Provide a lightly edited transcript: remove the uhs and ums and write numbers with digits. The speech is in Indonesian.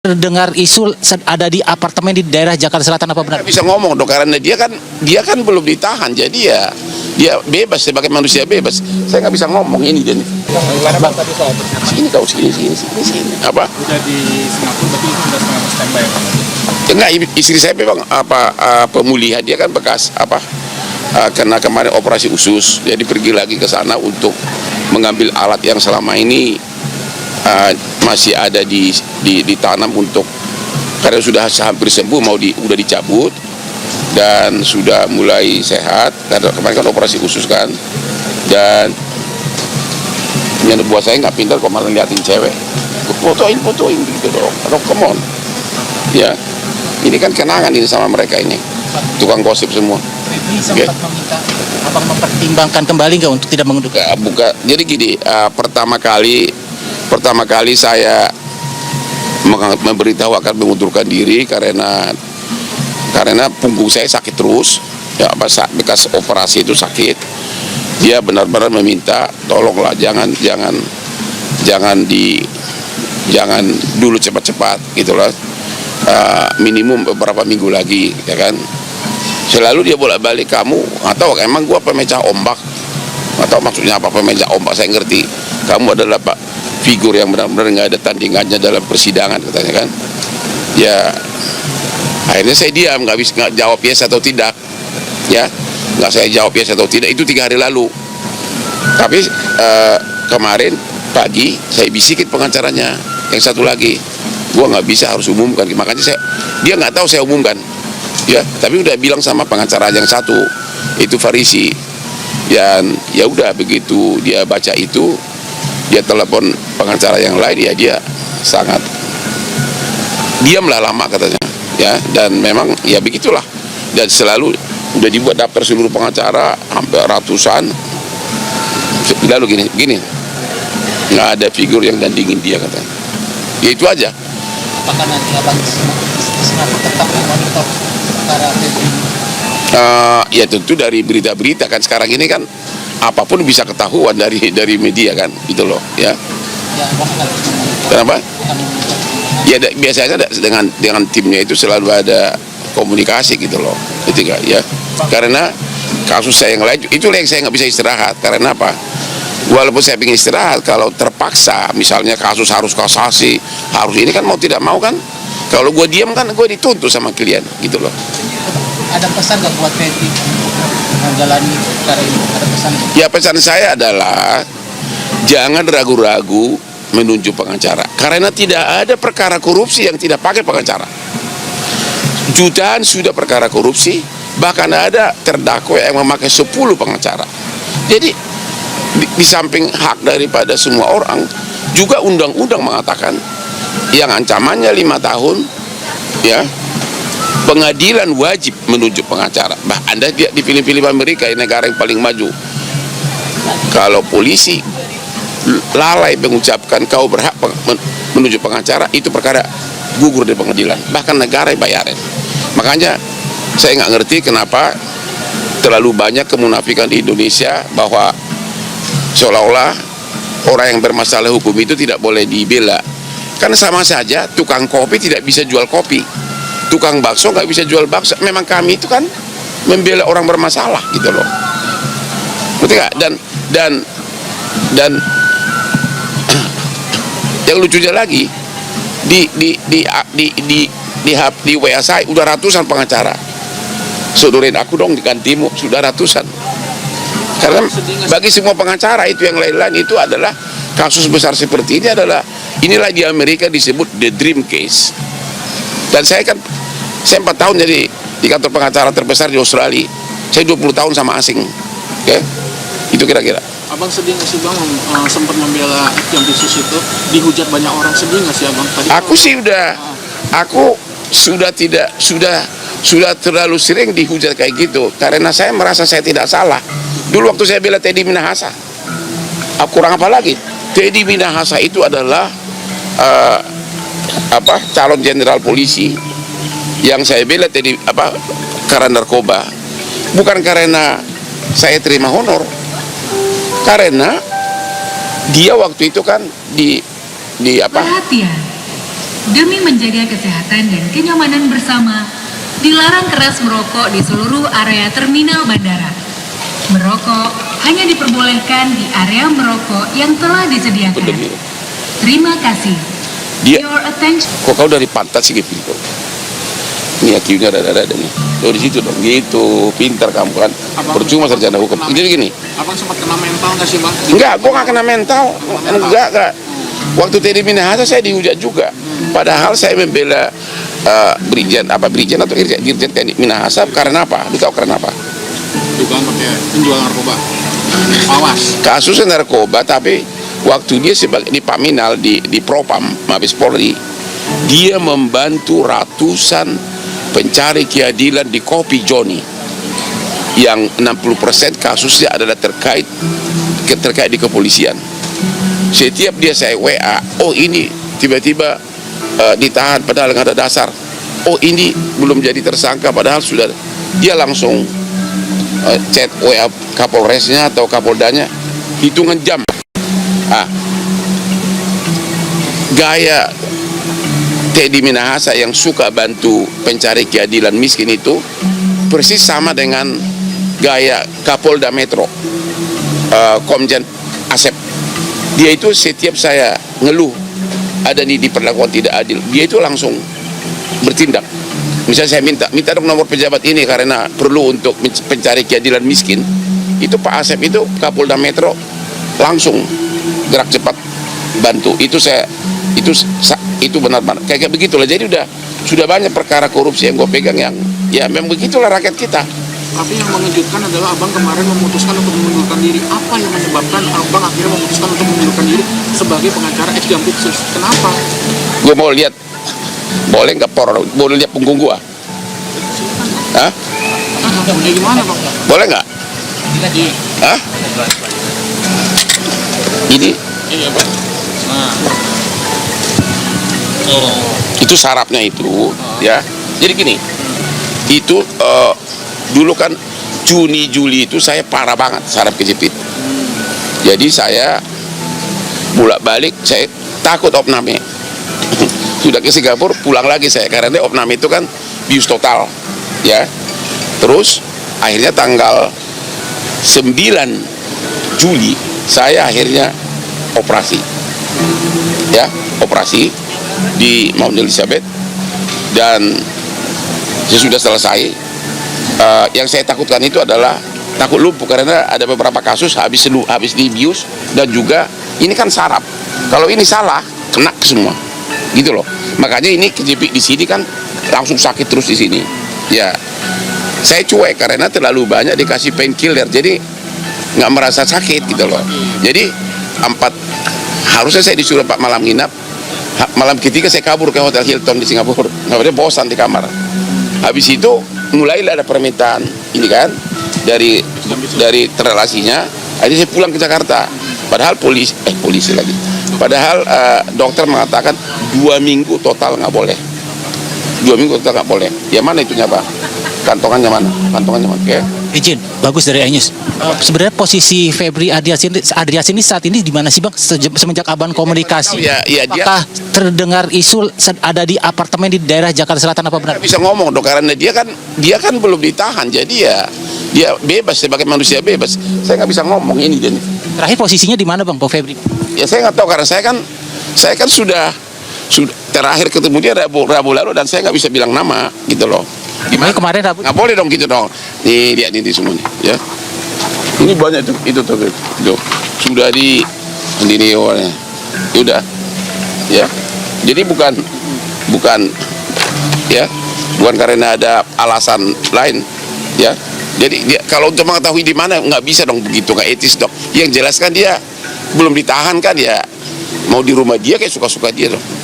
Dengar isu ada di apartemen di daerah Jakarta Selatan, apa benar? Nggak bisa ngomong dong, karena dia kan belum ditahan, jadi ya dia bebas sebagai manusia bebas. Saya nggak bisa ngomong ini dan Bang, tadi soal sini kau sini apa? udah di Singapura, tapi itu sudah setengah standby Bang. Enggak, istri saya memang pemulihan, dia kan bekas kena kemarin operasi usus, jadi pergi lagi ke sana untuk mengambil alat yang selama ini masih ada ditanam untuk, karena sudah hampir sembuh, udah dicabut dan sudah mulai sehat karena kemarin kan operasi usus kan. Dan yang buat saya nggak pintar kok malah liatin cewek, fotoin gitu dong, atau come on ya, ini kan kenangan ini sama mereka ini tukang gosip semua. Ini sempat meminta abang mempertimbangkan kembali nggak untuk tidak mengundurkan? Bukan, jadi gini, pertama kali saya memberitahu akan mengundurkan diri karena punggung saya sakit terus, ya bekas operasi itu sakit. Dia benar-benar meminta tolonglah jangan dulu cepat-cepat gitulah, minimum beberapa minggu lagi, ya kan. Selalu dia bolak-balik, kamu atau emang gua pemecah ombak, atau maksudnya apa pemecah ombak, saya ngerti kamu adalah figur yang benar-benar nggak ada tandingannya dalam persidangan, katanya kan. Ya akhirnya saya diam, nggak jawab yes atau tidak, ya nggak saya jawab yes atau tidak, itu 3 hari lalu. Tapi kemarin pagi saya bisikin pengacaranya yang satu lagi, gua nggak bisa, harus umumkan, makanya dia nggak tahu saya umumkan, ya tapi udah bilang sama pengacara yang satu itu Farisi. Dan ya udah, begitu dia baca itu, dia telepon pengacara yang lain, ya dia sangat diamlah lama katanya, ya. Dan memang ya begitulah, dan selalu udah dibuat daftar seluruh pengacara hampir ratusan, lalu gini nggak ada figur yang dandingin dia, katanya. Ya itu aja. Apakah nanti abang tetap memonitor perkara ini? Ya tentu dari berita-berita kan sekarang ini kan apapun bisa ketahuan dari media kan, gitu loh, ya. Ya, abang akan memonitor. Kenapa? Akan memonitor. Ya biasanya dengan timnya itu selalu ada komunikasi gitu loh, ketika ya. Karena kasus saya yang lain itu yang saya nggak bisa istirahat. Karena apa? Walaupun saya ingin istirahat, kalau terpaksa misalnya kasus harus kasasi, harus ini kan mau tidak mau kan. Kalau gue diam kan gue dituntut sama klien, gitu loh. Ada pesan nggak buat Feby menjalani perkara ini? Ada pesan? Ya pesan saya adalah jangan ragu-ragu menunjuk pengacara, karena tidak ada perkara korupsi yang tidak pakai pengacara. Jutaan sudah perkara korupsi, bahkan ada terdakwa yang memakai 10 pengacara. Jadi di samping hak daripada semua orang, juga undang-undang mengatakan yang ancamannya 5 tahun, ya, pengadilan wajib menunjuk pengacara. Anda di film-film Amerika, negara yang paling maju, kalau polisi lalai mengucapkan kau berhak menunjuk pengacara, itu perkara gugur di pengadilan, bahkan negara yang bayarin. Makanya saya nggak ngerti kenapa terlalu banyak kemunafikan di Indonesia, bahwa seolah-olah orang yang bermasalah hukum itu tidak boleh dibela. Kan sama saja tukang kopi tidak bisa jual kopi, tukang bakso nggak bisa jual bakso. Memang kami itu kan membela orang bermasalah, gitu loh. Betul nggak? Dan yang lucunya lagi, di WA saya udah ratusan pengacara. Sodorin aku dong digantimu, sudah ratusan. Karena bagi semua pengacara itu yang lain-lain itu adalah kasus besar seperti ini, inilah di Amerika disebut the dream case. Dan saya 4 tahun jadi di kantor pengacara terbesar di Australia. Saya 20 tahun sama asing. Oke? Itu kira-kira. Abang sedih nggak sih Bang sempat membela yang bisnis itu, dihujat banyak orang, sedih nggak sih Abang? Aku sudah terlalu sering dihujat kayak gitu, karena saya merasa saya tidak salah. Dulu waktu saya bela Teddy Minahasa, kurang apa lagi? Teddy Minahasa itu adalah calon jenderal polisi yang saya bela karena narkoba, bukan karena saya terima honor, karena dia waktu itu kan di Demi menjaga kesehatan dan kenyamanan bersama, dilarang keras merokok di seluruh area terminal bandara. Merokok hanya diperbolehkan di area merokok yang telah disediakan. Betul. Terima kasih. Dia, Your attention. kok kau dari pantat sih gitu? Ini IQ-nya ada nih. Lo di situ dong, gitu. Pintar kamu kan. Percuma sarjana hukum. Jadi gini. Abang sempat kena mental nggak sih bang? Enggak, gua nggak kena mental. Enggak. Waktu Teddy Minahasa saya dihujat juga. Padahal saya membela Brigjen atau Dirjen Teddy Minahasa karena apa? Lu tahu karena apa? Dugaan pakai penjual narkoba. Awas. Kasusnya narkoba, tapi waktu dia sebagai di Paminal di Propam Mabes Polri, dia membantu ratusan pencari keadilan di Kopi Joni yang 60% kasusnya adalah terkait di kepolisian. Setiap dia saya WA, oh ini tiba-tiba ditahan padahal nggak ada dasar, oh ini belum jadi tersangka padahal sudah, dia langsung chat WA Kapolresnya atau Kapoldanya hitungan jam. Gaya Teddy Minahasa yang suka bantu pencari keadilan miskin itu persis sama dengan gaya Kapolda Metro Komjen Asep. Dia itu setiap saya ngeluh ada nih diperlakukan tidak adil, dia itu langsung bertindak. Misalnya saya minta dong nomor pejabat ini karena perlu untuk pencari keadilan miskin, itu Pak Asep itu Kapolda Metro langsung gerak cepat bantu. Itu benar-benar kayak begitulah. Jadi sudah banyak perkara korupsi yang gue pegang yang ya memang begitulah rakyat kita. Tapi yang mengejutkan adalah abang kemarin memutuskan untuk mengundurkan diri. Apa yang menyebabkan abang akhirnya memutuskan untuk mengundurkan diri sebagai pengacara ex Jampitsus? Kenapa? Gue mau lihat, boleh nggak boleh lihat punggung gua? Hah? Kayak gimana bang? Boleh nggak? Hah? Ini? Iya bang. Nah. Itu sarafnya itu, ya. Jadi gini, itu dulu kan Juni-Juli itu saya parah banget saraf kejepit. Jadi saya bolak-balik, saya takut opname. Sudah ke Singapura, pulang lagi saya karena opname itu kan bius total, ya. Terus akhirnya tanggal 9 Juli saya akhirnya operasi, ya, operasi di Mount Elizabeth dan sesudah selesai. Yang saya takutkan itu adalah takut lumpuh karena ada beberapa kasus habis dibius dan juga ini kan saraf. Kalau ini salah kena semua, gitu loh. Makanya ini kejepit di sini kan langsung sakit terus di sini. Ya, saya cuek karena terlalu banyak dikasih painkiller, jadi nggak merasa sakit gitu loh. Jadi harusnya saya disuruh 4 malam nginap. Malam ketiga saya kabur ke Hotel Hilton di Singapura. Nggak bosan di kamar. Habis itu mulailah ada permintaan ini kan dari terrelasinya. Akhirnya saya pulang ke Jakarta. Padahal polisi lagi. Padahal dokter mengatakan 2 minggu total nggak boleh. 2 minggu total nggak boleh. Ya mana itunya Pak? Kantongannya mana? Oke. Izin, bagus dari Anyus. Sebenarnya posisi Febri Adriasin ini saat ini di mana sih Bang? Semenjak abang komunikasi. Ya, dia apakah terdengar isu ada di apartemen di daerah Jakarta Selatan apa benar? bisa ngomong dong karena dia kan belum ditahan, jadi dia bebas sebagai manusia bebas. Saya nggak bisa ngomong ini dan Terakhir posisinya di mana Bang Febri? ya saya nggak tahu karena saya kan sudah terakhir ketemu dia Rabu lalu dan saya nggak bisa bilang nama gitu loh. Gimana Kemarin Rabu? Nggak boleh dong gitu dong. Nih lihat ini semua nih ya. Ini banyak tuh itu sudah di ini orangnya. Udah ya. Jadi bukan ya, bukan karena ada alasan lain ya. Jadi kalau untuk mengetahui di mana nggak bisa dong begitu, nggak etis dong. Yang jelas kan dia belum ditahan kan ya, mau di rumah dia kayak suka-suka dia dong.